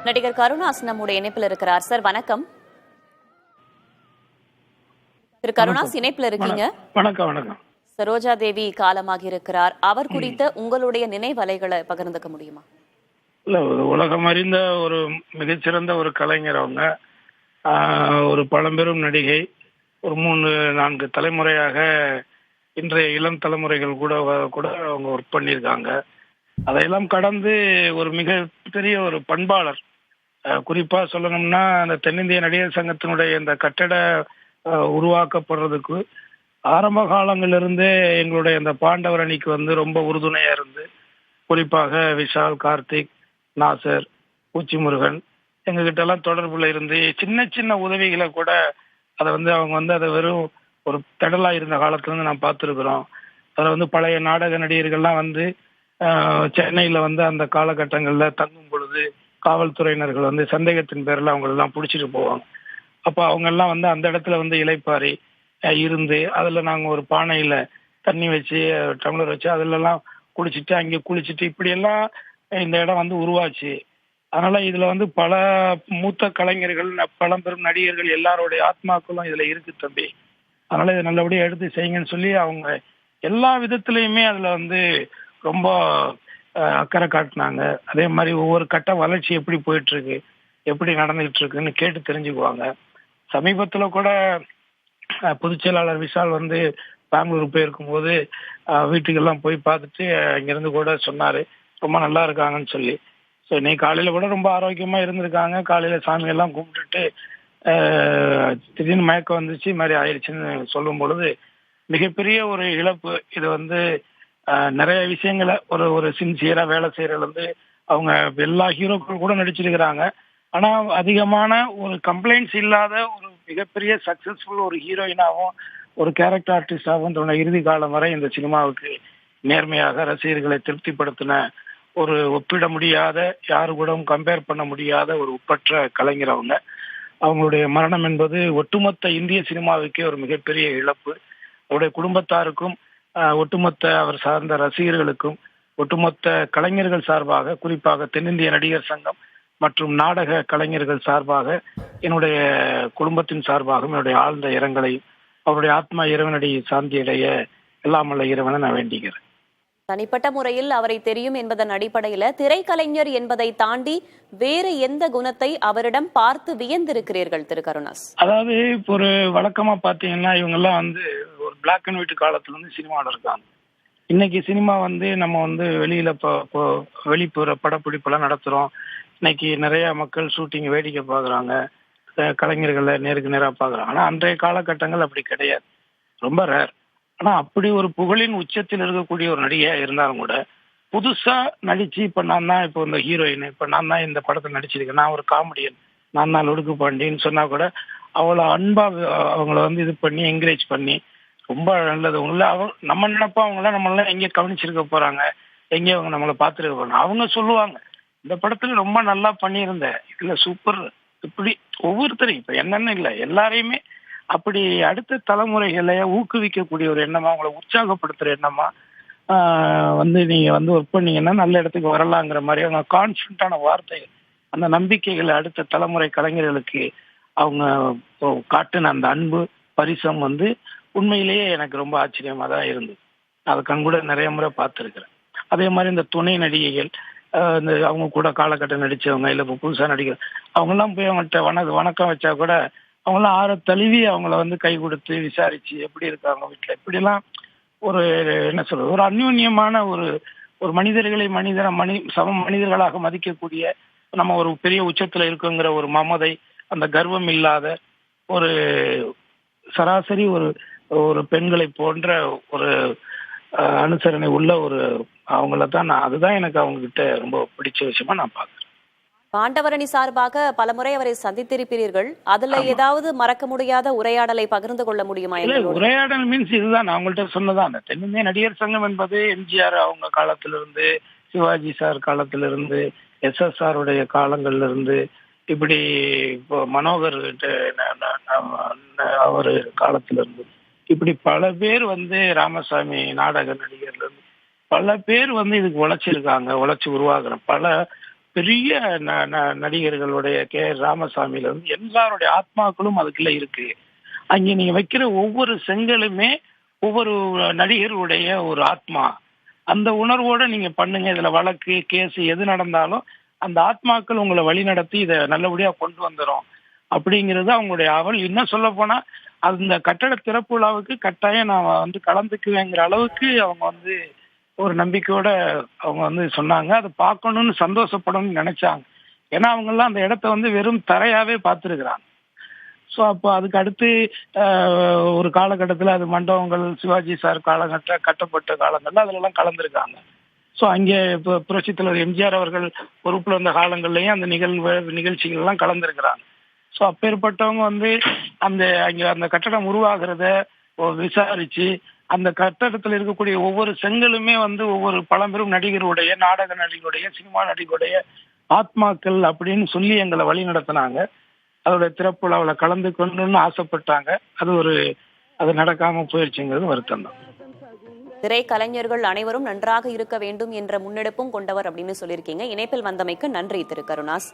நடிகர் கருணாஸ் நம்முடைய இணைப்பில் இருக்கிறார். சார் வணக்கம். திரு கருணாஸ் இணைப்பில் இருக்கீங்க. வணக்கம். வணக்கம். சரோஜா தேவி காலமாகி இருக்கிறார். அவர் குறித்த உங்களுடைய நினைவலைகளை பகிர்ந்துக்க முடியுமா? இல்ல, உலகம் அறிந்த ஒரு மிகச்சிறந்த ஒரு கலைஞர். அவங்க ஒரு பழம்பெரும் நடிகை. ஒரு 3-4 தலைமுறையாக இன்றைய இளம் தலைமுறைகள் கூட கூட அவங்க ஒர்க் பண்ணியிருக்காங்க. அதையெல்லாம் கடந்து ஒரு மிகப்பெரிய ஒரு பண்பாளர். குறிப்பா சொல்லணும்னா, அந்த தென்னிந்திய நடிகர் சங்கத்தினுடைய இந்த கட்டட உருவாக்கப்படுறதுக்கு ஆரம்ப காலங்களிலிருந்தே எங்களுடைய இந்த பாண்டவர் அணிக்கு ரொம்ப உறுதுணையா இருந்து, குறிப்பாக விஷால், கார்த்திக், நாசர், பூச்சி முருகன் எங்ககிட்ட எல்லாம் தொடர்புல இருந்து சின்ன சின்ன உதவிகளை கூட அதை அவங்க அதை வெறும் ஒரு திடலா இருந்த காலத்துல இருந்து நான் பார்த்துருக்குறோம். அதில் பழைய நாடக நடிகர்கள்லாம் சென்னையில அந்த காலகட்டங்களில் தங்கும் பொழுது காவல்துறையினர்கள் சந்தேகத்தின் பேரில் அவங்களெல்லாம் பிடிச்சிட்டு போவாங்க. அப்போ அவங்கெல்லாம் அந்த இடத்துல இளைப்பாரி இருந்து அதில் நாங்கள் ஒரு பானையில் தண்ணி வச்சு டம்ளர் வச்சு அதிலெல்லாம் குளிச்சுட்டு அங்கே குளிச்சுட்டு இப்படியெல்லாம் இந்த இடம் உருவாச்சு. அதனால இதுல பல மூத்த கலைஞர்கள், பழம்பெரும் நடிகர்கள் எல்லாருடைய ஆத்மாக்களும் இதுல இருக்கு தம்பி. அதனால இதை நல்லபடியா எடுத்து செய்யுங்கன்னு சொல்லி அவங்க எல்லா விதத்திலையுமே அதுல ரொம்ப அக்கறை காட்டினாங்க. அதே மாதிரி ஒவ்வொரு கட்ட வளர்ச்சி எப்படி போயிட்டு இருக்கு, எப்படி நடந்துகிட்டு இருக்குன்னு கேட்டு தெரிஞ்சுக்குவாங்க. சமீபத்துல கூட பொதுச் செயலாளர் விஷால் பெங்களூர் போயிருக்கும்போது வீட்டுக்கெல்லாம் போய் பார்த்துட்டு இங்கிருந்து கூட சொன்னாரு ரொம்ப நல்லா இருக்காங்கன்னு சொல்லி. ஸோ இன்னைக்கு காலையில கூட ரொம்ப ஆரோக்கியமா இருந்திருக்காங்க. காலையில சாமியெல்லாம் கும்பிட்டுட்டு திடீர்னு மயக்கம் வந்துச்சு, மாதிரி ஆயிடுச்சுன்னு சொல்லும் பொழுது மிகப்பெரிய ஒரு இழப்பு. இது நிறைய விஷயங்களை ஒரு சின்சியரா வேலை செய்யறது அவங்க எல்லா ஹீரோக்கள் கூட நடிச்சிருக்கிறாங்க. ஆனா அதிகமான ஒரு கம்ப்ளைண்ட்ஸ் இல்லாத ஒரு மிகப்பெரிய சக்சஸ்ஃபுல் ஒரு ஹீரோயினாவும் ஒரு கேரக்டர் ஆர்டிஸ்டாகவும் தன்னோட இறுதி காலம் வரை இந்த சினிமாவுக்கு நேர்மையாக ரசிகர்களை திருப்திப்படுத்தின ஒரு ஒப்பிட முடியாத, யாரு கூட கம்பேர் பண்ண முடியாத ஒரு ஒப்பற்ற கலைஞர் அவங்க. அவங்களுடைய மரணம் என்பது ஒட்டுமொத்த இந்திய சினிமாவுக்கே ஒரு மிகப்பெரிய இழப்பு. அவருடைய குடும்பத்தாருக்கும் ஒட்டுமொத்த அவர் சார்ந்த ரசிகர்களுக்கும் ஒட்டுமொத்த கலைஞர்கள் சார்பாக, குறிப்பாக தென்னிந்திய நடிகர் சங்கம் மற்றும் நாடக கலைஞர்கள் சார்பாக, என்னுடைய குடும்பத்தின் சார்பாகவும் என்னுடைய ஆழ்ந்த இரங்கலையும் அவருடைய ஆத்மா இறைவனடி சாந்தியடைய எல்லாம் வல்ல இறைவனை நான் வேண்டிக்கிறேன். தனிப்பட்ட முறையில் அவரை தெரியும் என்பதன் அடிப்படையில திரைக்கலைஞர் என்பதை தாண்டி வேறு எந்த குணத்தை அவரிடம் பார்த்து வியந்திருக்கிறீர்கள் திரு கருணாஸ்? அதாவது இப்போ ஒரு வழக்கமா பாத்தீங்கன்னா இவங்க எல்லாம் ஒரு பிளாக் அண்ட் ஒயிட் காலத்துல சினிமாவில் இருக்காங்க. இன்னைக்கு சினிமா நம்ம வெளியில வெளிப்புற படப்பிடிப்பெல்லாம் நடத்துறோம். இன்னைக்கு நிறைய மக்கள் ஷூட்டிங் வேடிக்கை பாக்குறாங்க, கலைஞர்களை நேருக்கு நேராக பாக்குறாங்க. ஆனா அன்றைய காலகட்டங்கள் அப்படி கிடையாது, ரொம்ப ரேர். ஆனா அப்படி ஒரு புகழின் உச்சத்தில் இருக்கக்கூடிய ஒரு நடிகையா இருந்தாலும் கூட புதுசா நடிச்சு இப்ப நான் தான் இப்போ இந்த ஹீரோயின், இப்ப நான் தான் இந்த படத்தை நடிச்சிருக்கேன், நான் ஒரு காமெடியன், நான் தான் லொடுக்கு பாண்டின்னு சொன்னா கூட அவ்வளோ அன்பா அவங்கள இது பண்ணி என்கரேஜ் பண்ணி ரொம்ப நல்லது. நம்ம நினைப்போம் அவங்களாம் நம்மளாம் எங்கேயும் கவனிச்சிருக்க போறாங்க, எங்கேயும் அவங்க நம்மளை பார்த்துருக்க போறாங்க. அவங்க சொல்லுவாங்க இந்த படத்துல ரொம்ப நல்லா பண்ணியிருந்தேன், இதுல சூப்பர். இப்படி ஒவ்வொருத்தரையும் இப்ப என்னன்னு இல்லை, எல்லாரையுமே அப்படி அடுத்த தலைமுறைகளை ஊக்குவிக்கக்கூடிய ஒரு எண்ணமா, அவங்களை உற்சாகப்படுத்துற எண்ணமா நீங்க ஒர்க் பண்ணீங்கன்னா நல்ல இடத்துக்கு வரலாங்கிற மாதிரி அவங்க கான்ஃபிடண்டான வார்த்தைகள், அந்த நம்பிக்கைகளை அடுத்த தலைமுறை கலைஞர்களுக்கு அவங்க காட்டுன அந்த அன்பு பரிசம் உண்மையிலேயே எனக்கு ரொம்ப ஆச்சரியமா தான் இருந்தது. அதை கண்கூட நிறைய முறை பார்த்துருக்கிறேன். அதே மாதிரி இந்த துணை நடிகைகள், இந்த அவங்க கூட காலகட்டம் நடிச்சவங்க, இல்லை இப்போ புதுசாக நடிக்கிற அவங்கெல்லாம் போய் அவங்கள்ட்ட வணக்கம் வச்சா கூட அவங்களாம் ஆற தழுவி அவங்கள கை கொடுத்து விசாரிச்சு எப்படி இருக்காங்க வீட்டில், இப்படிலாம் ஒரு என்ன சொல்றது, ஒரு அந்யோன்யமான ஒரு மனிதர்களை சம மனிதர்களாக மதிக்கக்கூடிய, நம்ம ஒரு பெரிய உச்சத்துல இருக்குங்கிற ஒரு மமதை, அந்த கர்வம் இல்லாத ஒரு சராசரி ஒரு பெண்களை போன்ற ஒரு அனுசரணை உள்ள அவங்கள தான் அதுதான் எனக்கு அவங்க கிட்ட ரொம்ப பிடிச்ச விஷயமா நான் பார்க்கிறேன். பாண்டவரணி சார்பாக பலமுறை அவரை சந்தித்திருப்பீர்கள். அதுல ஏதாவது மறக்க முடியாத உரையாடலை பகிர்ந்து கொள்ள முடியுமா? உரையாடல் மீன்ஸ் இதுதான் நான் உங்கள்கிட்ட சொன்னதான், அந்த தென்னிந்திய நடிகர் சங்கம் என்பது எம்ஜிஆர் அவங்க காலத்திலிருந்து, சிவாஜி சார் காலத்திலிருந்து, SSR உடைய காலங்கள்ல இருந்து, இப்படி இப்போ மனோகர் அவர் காலத்திலிருந்து, இப்படி பல பேர் ராமசாமி நாடக நடிகர்ல இருந்து பல பேர் இதுக்கு உழைச்சிருக்காங்க. உழைச்சி உருவாக்குற பல பெரிய நடிகர்களுடைய ராமசாமியில இருந்து எல்லாருடைய ஆத்மாக்களும் அதுக்குள்ள இருக்கு. அங்க நீங்க வைக்கிற ஒவ்வொரு செங்கலுமே ஒவ்வொரு நடிகருடைய ஒரு ஆத்மா. அந்த உணர்வோட நீங்க பண்ணுங்க. இதுல வழக்கு கேஸ் எது நடந்தாலும் அந்த ஆத்மாக்கள் உங்களை வழி நடத்தி இதை நல்லபடியா கொண்டு வந்துடும் அப்படிங்கிறது அவங்களுடைய ஆவல். இன்னும் சொல்ல போனா அந்த கட்டட திறப்பு விழாவுக்கு கட்டாயம் நான் கலந்துக்குவேங்கிற அளவுக்கு அவங்க ஒரு நம்பிக்கையோட அவங்க சொன்னாங்க. அதை பார்க்கணும்னு சந்தோஷப்படணும்னு நினைச்சாங்க. ஏன்னா அவங்க எல்லாம் அந்த இடத்த வெறும் தரையாவே பார்த்துருக்குறாங்க. ஸோ அப்போ அதுக்கு அடுத்து ஒரு காலகட்டத்தில் அது மண்டபங்கள் சிவாஜி சார் கட்டப்பட்ட காலங்கள்ல அதுலலாம் கலந்துருக்காங்க. ஸோ அங்கே இப்போ புரட்சித் தலைவர் எம்ஜிஆர் அவர்கள் பொறுப்பில் இருந்த காலங்கள்லையும் அந்த நிகழ்ச்சிகள்லாம் கலந்துருக்கிறாங்க. ஸோ அப்பேற்பட்டவங்க அங்கே அந்த கட்டடம் உருவாகிறத விசாரிச்சு அந்த கட்டடத்தில் இருக்கக்கூடிய ஒவ்வொரு செங்கலுமே ஒவ்வொரு பழம்பெரும் நடிகருடைய, நாடக நடிகருடைய, சினிமா நடிகருடைய ஆத்மாக்கள் அப்படின்னு சொல்லி எங்களை வழி நடத்தினாங்க. அதோட திறப்பு விழாவில் கலந்துக்கணும்னு ஆசைப்பட்டாங்க. அது நடக்காம போயிடுச்சுங்கிறது வருத்தம் தான். திரைக்கலைஞர்கள் அனைவரும் நன்றாக இருக்க வேண்டும் என்ற முன்னெடுப்பும் கொண்டவர் அப்படின்னு சொல்லியிருக்கீங்க. இணைப்பில் வந்தமைக்கு நன்றி திரு கருணாஸ்.